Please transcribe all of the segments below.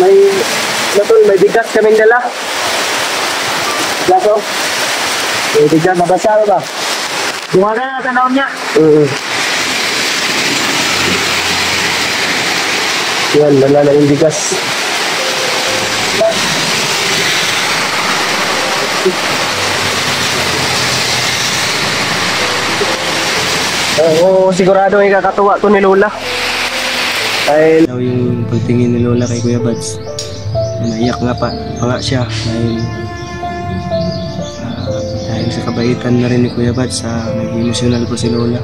may, ano tol, may bigas kaming dala. Laso. May bigas, mabasa ba? Bumaga na tanaw niya. Yan, dala na yung bigas. Oo, sigurado ay kakatuwa to ni Lola. Dahil yung pagtingin ni Lola kay Kuya Buds, naiyak nga pa nga siya dahil sa kabaitan na rin ni Kuya Buds, naging emotional po si Lola.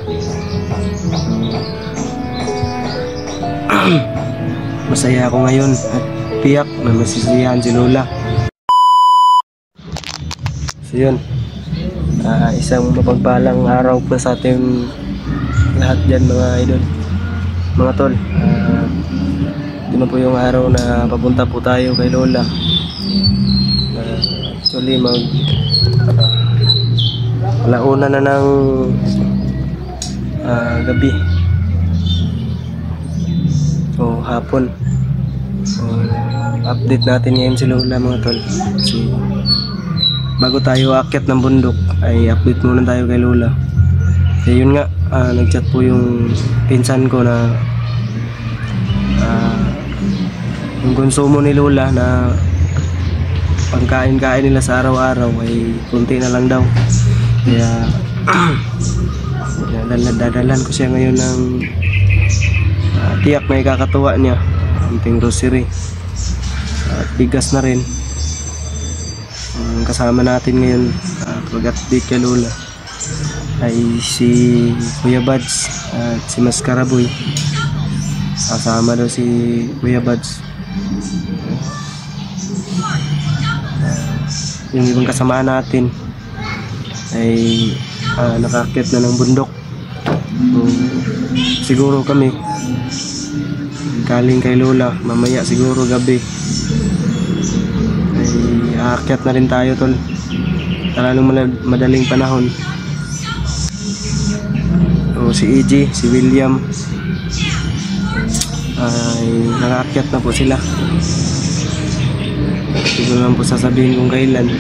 Masaya ako ngayon at tiyak na masisiyahan si Lola. So yun, isang mapagpalang araw po sa ating lahat dyan mga idol, mga tol. Ito na po yung araw na papunta po tayo kay Lola. Actually alauna na ng gabi o hapon. So update natin ngayon si Lola mga tol. Kasi bago tayo aakyat ng bundok ay update muna tayo kay Lola. Kaya yun nga, nagchat po yung pinsan ko na yung konsumo ni Lola na pagkain-kain nila sa araw-araw ay kunti na lang daw. Kaya dadalan ko siya ngayon ng tiyak na ikakatuwa niya, konting grocery at bigas na rin. Kasama natin ngayon pag-update kay Lola ay si Kuya Buds at si Mascaraboy. Kasama daw si Kuya Buds. Yung ibang kasamaan natin ay nakaakyat na ng bundok. Siguro kami galing kay Lola, mamaya siguro gabi ay aakyat na rin tayo tol. Talalong madaling panahon. Si EJ, si William ay nakaakyat na po sila. Siguro lang po sasabihin kung kailan.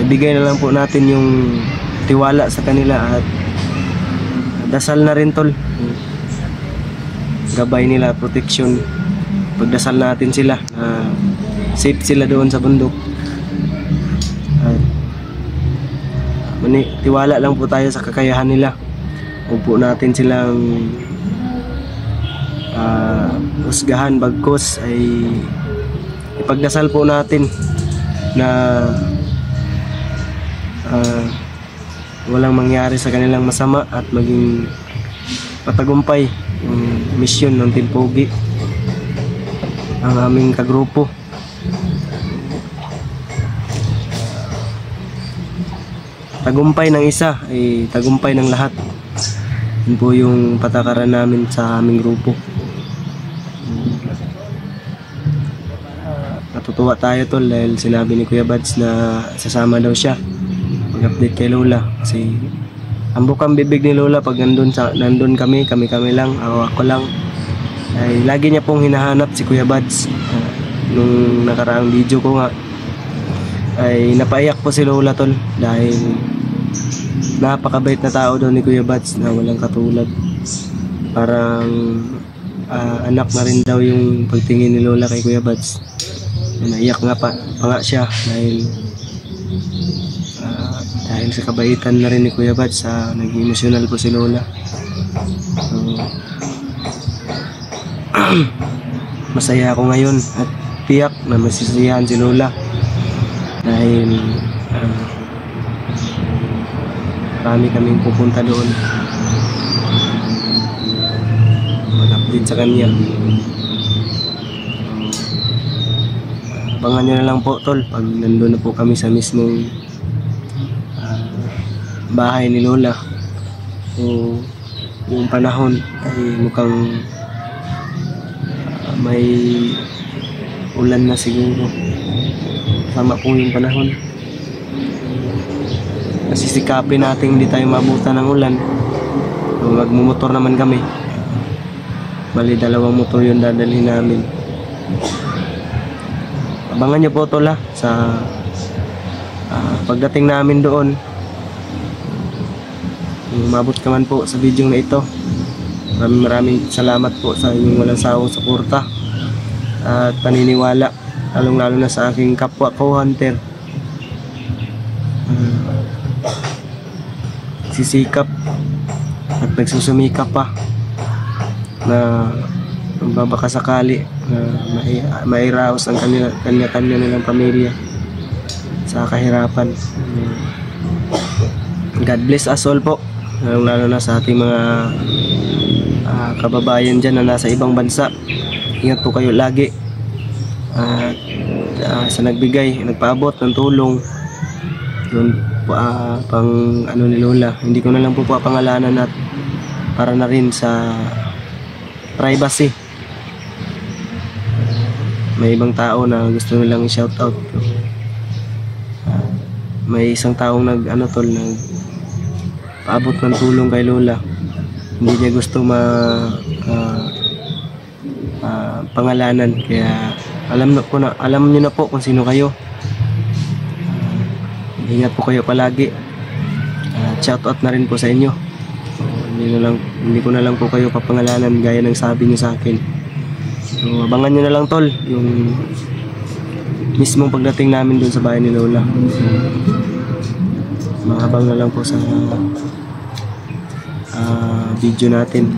Ibigay na lang po natin yung tiwala sa kanila at dasal na rin tol. Gabay nila, protection. Pagdasal natin sila, safe sila doon sa bundok. Tiwala lang po tayo sa kakayahan nila. Huwag po natin silang husgahan, bagkus ay ipagdasal po natin na walang mangyari sa kanilang masama at maging patagumpay yung mission ng Team Pogi, ang aming kagrupo. Tagumpay ng isa ay tagumpay ng lahat. Yun po yung patakaran namin sa aming grupo. Natutuwa tayo tol dahil sinabi ni Kuya Buds na sasama daw siya mag-update kay Lola. Kasi ang bukang bibig ni Lola pag nandun kami lang, ako lang, ay lagi niya pong hinahanap si Kuya Buds. Nung nakaraang video ko nga ay napaiyak po si Lola tol dahil napakabait na tao daw ni Kuya Buds na walang katulad. Parang anak na rin daw yung pagtingin ni Lola kay Kuya Buds. Naiyak nga pa nga siya dahil sa kabaitan na rin ni Kuya Buds, naging emotional po si Lola. So, masaya ako ngayon at tiyak na masisiyahan si Lola dahil marami kaming pupunta doon mag-update sa kanya. Abangan nyo na lang po tol pag nandun na po kami sa mismong bahay ni Lola. So yung panahon ay mukhang may ulan na siguro. Tama po yung panahon. sisikapin natin hindi tayo mabutan ng ulan. So, magmumotor naman kami. Bali 2 motor yung dadalhin namin. Abangan nyo po tol sa pagdating namin doon. Kung umabot ka man po sa video na ito, maraming salamat po sa inyong walang sawang suporta at paniniwala, lalong lalo na sa aking kapwa co-hunter. Sisikap at nagsusumikap pa na baka sakali na mairaos ang kanya-kanya nilang pamilya sa kahirapan. God bless us all po, lalo na sa ating mga kababayan dyan na nasa ibang bansa. Ingat po kayo lagi. Sa nagbigay, nagpaabot ng tulong doon pang ni Lola, hindi ko na lang po pangalanan at para na rin sa privacy. May ibang tao na gusto nilang i-shout out. May isang taong nagpaabot ng tulong kay Lola. Hindi niya gusto pangalanan, kaya alam niyo na po kung sino kayo. Ingat po kayo palagi. Shout out na rin po sa inyo. Hindi ko na lang po kayo papangalanan gaya ng sabi niyo sa akin. So, abangan nyo na lang tol yung mismong pagdating namin dun sa bahay ni Lola. Mahabang na lang po sa video natin.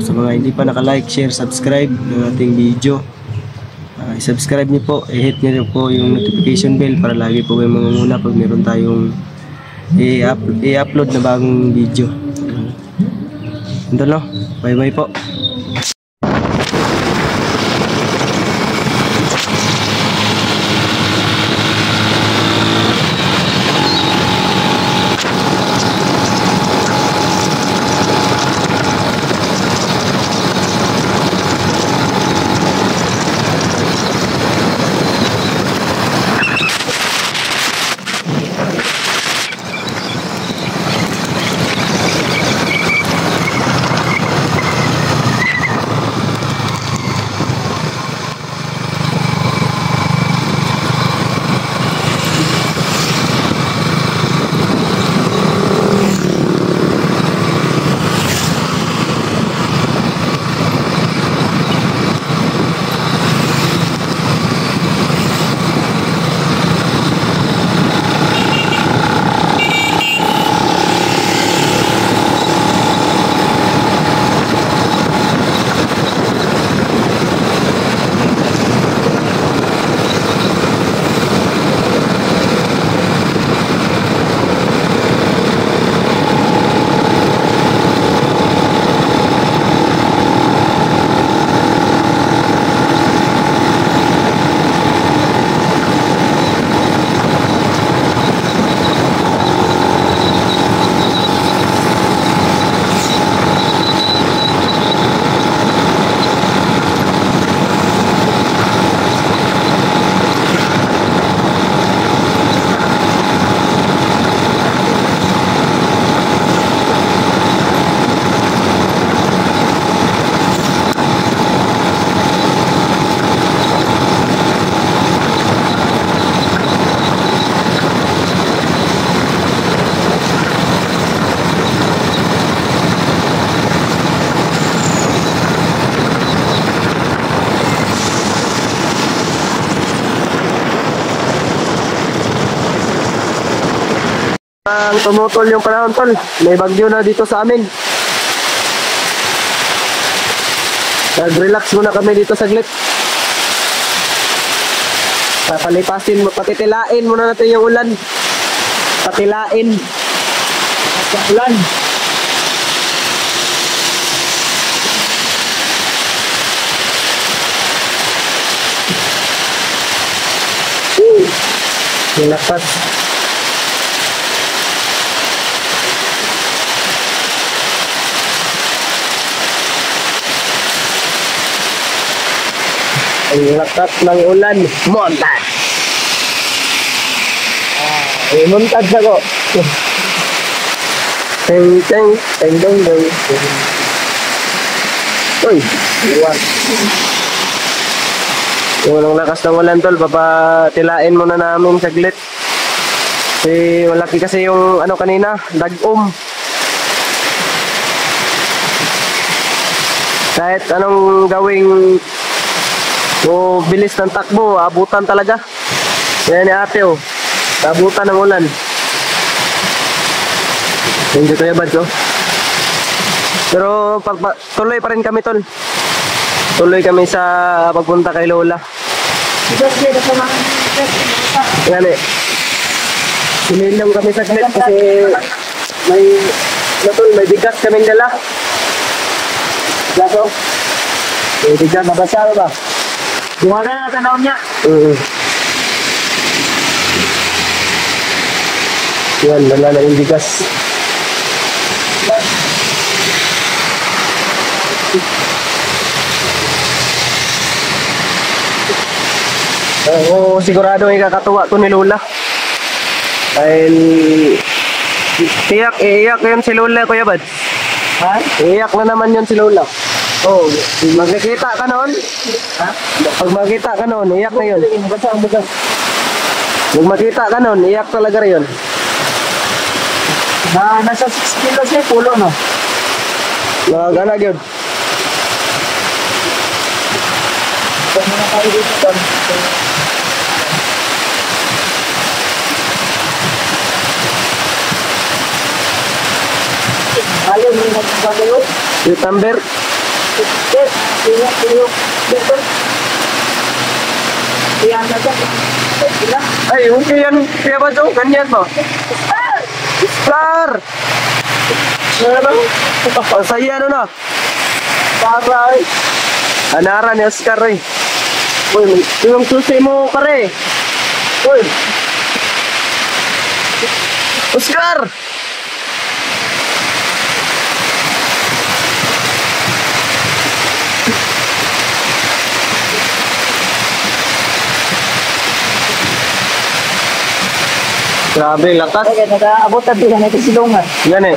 Sa mga hindi pa naka-like, share, subscribe ng ating video, i-subscribe niyo po, i-hit niyo po yung notification bell para lagi po kayo mangunguna pag meron tayong i-upload na bagong video. Ito no, bye bye po. Tumutol yung panahon tol, may bagyo na dito sa amin. Nag-relax muna kami dito saglit. Papalipasin mo, patitilain muna natin yung ulan. Patilain sa ulan. Nilapas. Ang lakas ng ulan. Montag! Montag ako. Teng, teng, teng, dong, dong. Uy, iwan. Yung walang lakas ng ulan tol, papatilain muna namin saglit. Kasi malaki kasi yung ano kanina, dagom. Kahit anong gawing o bilis ng takbo, abutan talaga. Yan ni ate oh, abutan ng ulan. Hindi ko yabad oh. Pero tuloy pa rin kami tol. Tuloy kami sa pagpunta kay Lola. Yan eh. Sinilong kami saglit kasi may tol, may bigas kaming dala. Bigas oh. May bigas, nabasa ba? Bumaga na tanaw niya. Yan, wala na yung bigas. Oo, sigurado ay kakatuwa to ni Lola. Dahil iiyak yun si Lola, Kuya Bad. Ha? Iiyak na naman yun si Lola. Oh, magkikita ka noon? Ha? Pag makita ka noon, iyak na yun. Pag makita ka noon, iyak talaga rin yun. Nasa 6 kilos eh, pulo no? Nagana yun. Kung mga tayo dito doon. Ayaw mo yung nagpapagayo? September. Yes, iyo. Dito. Iyan na siya. Ay, okay yan. Kaya ba ito? Ganyan mo? Star! Ang saya ano na? Para Anara ni Oscar eh. Uy, yung susi mo pare. Uy! Oscar! Grabe, lakas. Ay, nag-aabot ang bilang ito silungan. Yan eh.